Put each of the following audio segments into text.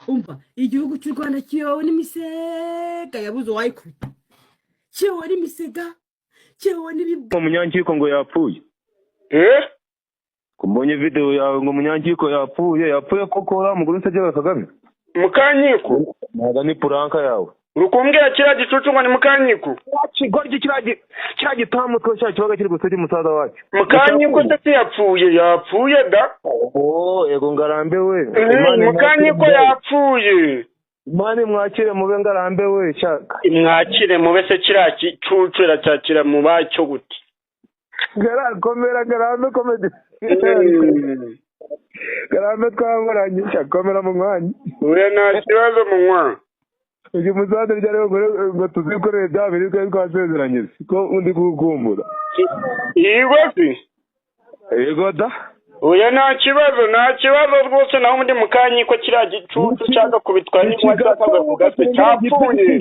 umva igihugu cy'u Rwanda kiyowe n'imisega yabuze uwayikubita, kiyowe n'imisega, kiyowe n'ibibwa. Umunyankiko ngo yapfuye. Kumbonye video yawe ngo umunyankiko yapfuye koko uramugura Nsengera Kagame. Mukanyiko Ntaga ni puranka yawe. urukumbwira kira gicucu ngo ni Mukanyiko. Kigoryi kira gitamu twasha kibaga kiri guseti musaza wacu. Mukanyiko se yapfuye da. Ego Ngarambe we. Mukanyiko yapfuye. Mani mwakire mube Ngarambe we shaka. Mwakire mube se kira gicucura cyakira mu bacyo guti. Komera Ngarambe komedi. Ngarambe twangoranye komera mu mwanya. Ure nta kibazo mu mwana. Uyu musaza byari ngo tuzikorere bya biri twasezeranye ko undi kugumbura. Yego da. Oya nta kibazo rwose naho undi Mukanyiko kiriya gicucu cyaka kubitwa n'imwa cyakaga kugatwe cyapfuye.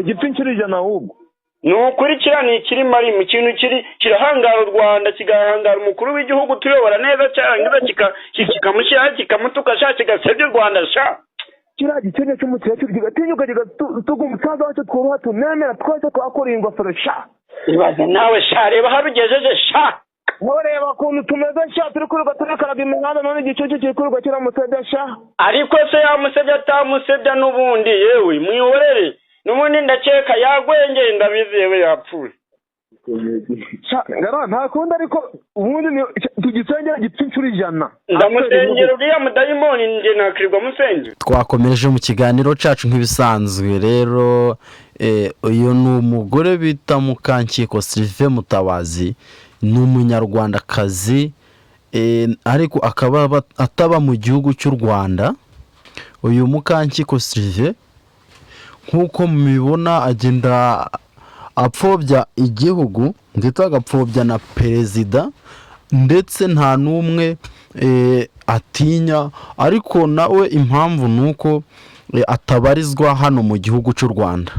Igipfi nkirijana ahubwo. Nukurikira ni kiri mari mu kintu kirahangara u Rwanda kigahangara umukuru w'igihugu tuyobora neza cyarangiza kikamushyira kikamutuka sha kigasebya u Rwanda sha. Kiriya gicenge cy'umutwe kigatinyuka tuga umusaza wacu twubaha tunemera twese twakora ingofero sha. Ibaze nawe sha reba harugejeje sha. Ntoreba kuntu tumeze sha turi kuruga turakaraga imihanda none igicucu kikuruga kiramusebya sha. Ariko se yamusebya atamusebya n'ubundi yewe mwiyorere n'ubundi ndakeka yagwengeye ndabizewe yapfuye. Ngara nta kundi ariko ubundi tugisengera gipfa inshuro 100. Ndamusengera uriya mudayimoni nje nakirirwa musenge. Twakomeje mu kiganiro cacu nk'ibisanzwe rero uyu ni umugore bita Mukanyiko Sylvain Mutabazi, ni umunyarwandakazi ariko akaba ataba mu gihugu cy'u Rwanda. Uyu Mukanyiko Sylvain nkuko mubibona agenda apfobya igihugu ndetse agapfobya na perezida, ndetse nta numwe atinya, ariko nawe impamvu nuko atabarizwa hano mu gihugu cy'u Rwanda.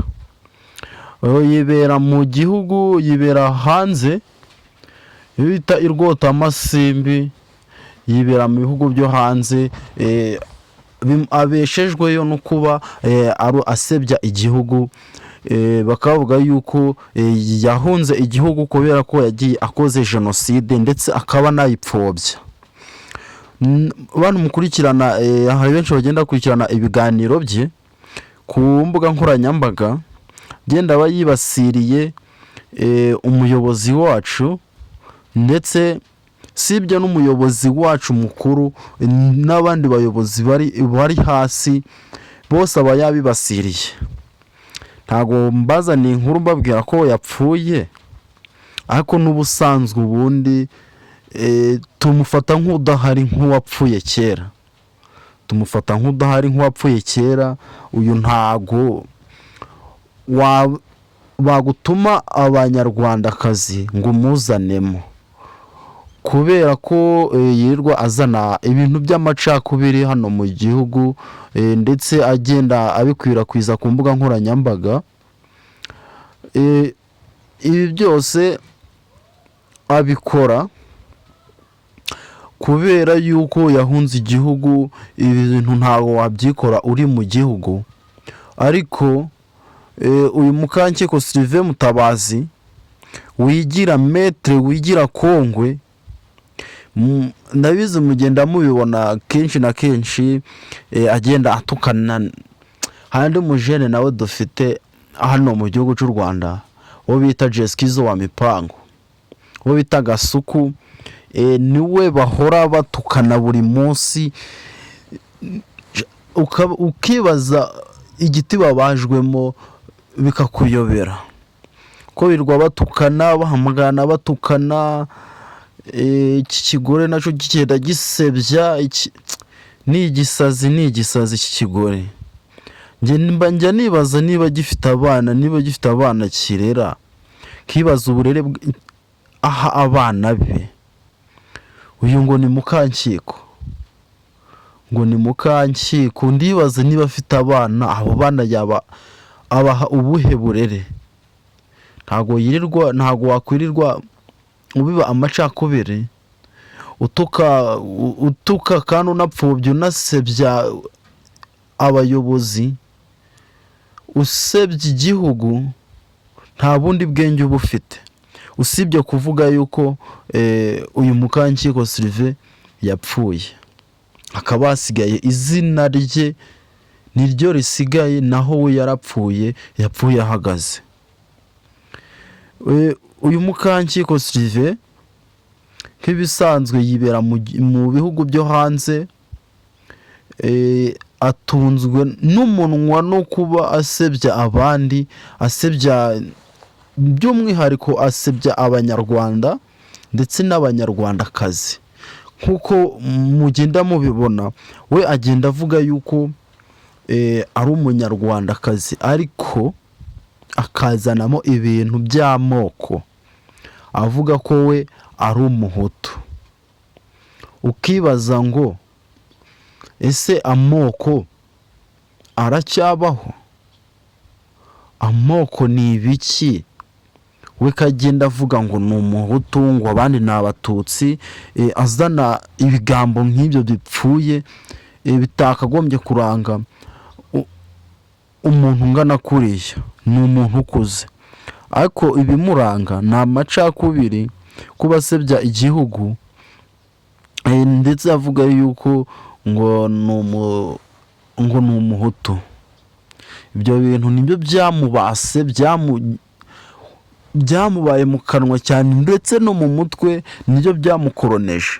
Yibera mu gihugu, yibera hanze bita irwota amasimbi, yibera mu bihugu byo hanze, abeshejweyo no kuba asebya igihugu. Bakavuga yuko yahunze igihugu kubera ko yagiye akoze jenoside ndetse akaba nayipfobya. Abantu mukurikirana, hari benshi bagenda kurikirana ibiganiro bye ku mbuga nkoranyambaga, genda bayibasiriye umuyobozi wacu, ndetse sibyo n'umuyobozi wacu mukuru n'abandi bayobozi bari hasi bose aba yabibasiriye. Ntago mbazaniye inkuru mbabwira ko yapfuye, ariko n'ubusanzwe ubundi tumufata nk'udahari nk'uwapfuye kera. Uyu ntago bagutuma abanyarwandakazi ngo umuzanemo, kubera ko yirirwa azana ibintu by'amacakubiri hano mu gihugu, ndetse agenda abikwirakwiza ku mbuga nkoranyambaga. Ibi byose abikora kubera yuko yahunze igihugu. Ibi bintu ntago wabyikora uri mu gihugu. Ariko uyu Mukanyiko Sylvain Mutabazi wigira metre, wigira kongwe, ndabizi mugenda mubibona kenshi na kenshi agenda atukana. Handi mujene nawe dufite hano mu gihugu cy'u Rwanda wo bita Jeskizo wa Mipango, wo bita Gasuku, niwe bahora batukana buri munsi. Ukibaza igiti babajwemo bikakuyobera ko birwa batukana, bahamagana batukana. Iki kigore naco kigenda gisebya, ni igisazi iki kigore. Njya nibaza niba gifite abana kirera, kibaza uburere aha abana be. Uyu ngo ni Mukanyiko, ndibaza niba afite abana, abo bana yaba abaha ubuhe burere? Ntago wakwirirwa ubiba amacakubiri, utuka kandi unapfobya unasebya abayobozi usebye igihugu nta bundi bwenge uba ufite usibye kuvuga yuko uyu Mukankiko Sylvain yapfuye, hakaba hasigaye izina rye niryo risigaye, naho we yarapfuye, yapfuye ahagaze. Uyu Mukankiko Sylvain nk'ibisanzwe yibera mu bihugu byo hanze, atunzwe n'umunwa no kuba asebya abandi, asebya by'umwihariko asebya abanyarwanda ndetse n'abanyarwandakazi. Nkuko mugenda mubibona, we agenda avuga yuko ari umunyarwandakazi, ariko akazanamo ibintu by'amoko, avuga ko we ari umuhutu. Ukibaza ngo ese amoko aracyabaho? Amoko ni ibiki? We kagenda avuga ngo ni umuhutu, ngo abandi ni abatutsi, azana ibigambo nk'ibyo bipfuye bitakagombye kuranga umuntu ungana kuriya. Ni umuntu ukuze, ariko ibimuranga ni amacakubiri, kuba asebya igihugu, ndetse avuga yuko ngo ni umuhutu. Ibyo bintu nibyo byamubase, byamubaye mu kanwa cyane, ndetse no mu mutwe nibyo byamukoroneje,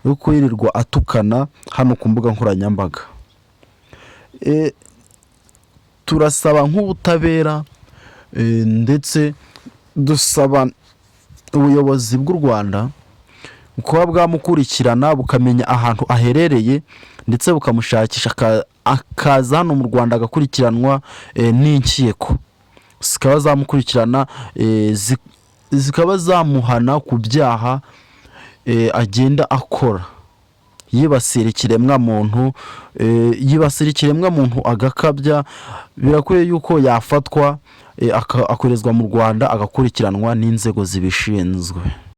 yuko yirirwa atukana hano ku mbuga nkoranyambaga. Turasaba nk'ubutabera, ndetse dusaba ubuyobozi bw'u Rwanda kuba bwamukurikirana bukamenya ahantu aherereye, ndetse bukamushakisha akaza hano mu Rwanda agakurikiranwa n'inkiko, zikaba zamukurikirana, zikaba zamuhana ku byaha agenda akora, yibasira ikiremwamuntu agakabya. Birakwiye yuko yafatwa, akorezwa mu Rwanda agakurikiranwa n'inzego zibishinzwe.